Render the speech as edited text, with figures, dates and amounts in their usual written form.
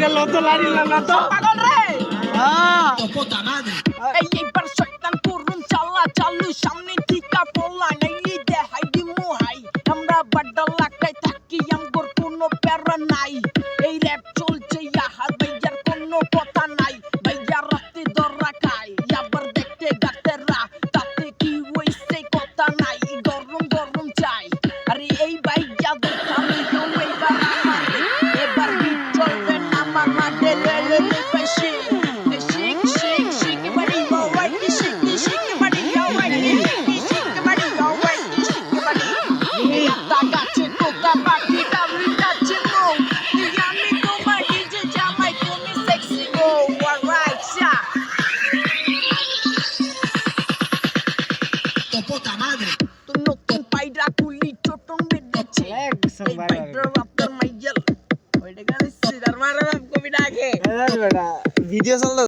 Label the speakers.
Speaker 1: গেল তো লাড়ি লাগা তো
Speaker 2: পাগল রে
Speaker 1: হ্যাঁ
Speaker 2: এইবার শয়তান করুন চালা চালু সামনে টিকা পড়লা নাইলি দেখাই দিমু হাই আমরা বাড্ডা লাগাই থাকি আমগোর কোনো প্যারা নাই এই র‍্যাপ চলছে ইয়াহার ভাইয়ার কোনো কথা নাই ভাইয়া রাতে দরা খাই আবার দেখতে গাতেরা তাতে কি হইছে কথা নাই গরম গরম চাই আরে এই ভাইয়া দেখামি এইবার আমার এবার বিট চলবে না মামা ডেলে লে পাশে
Speaker 1: ভিডিও চলতে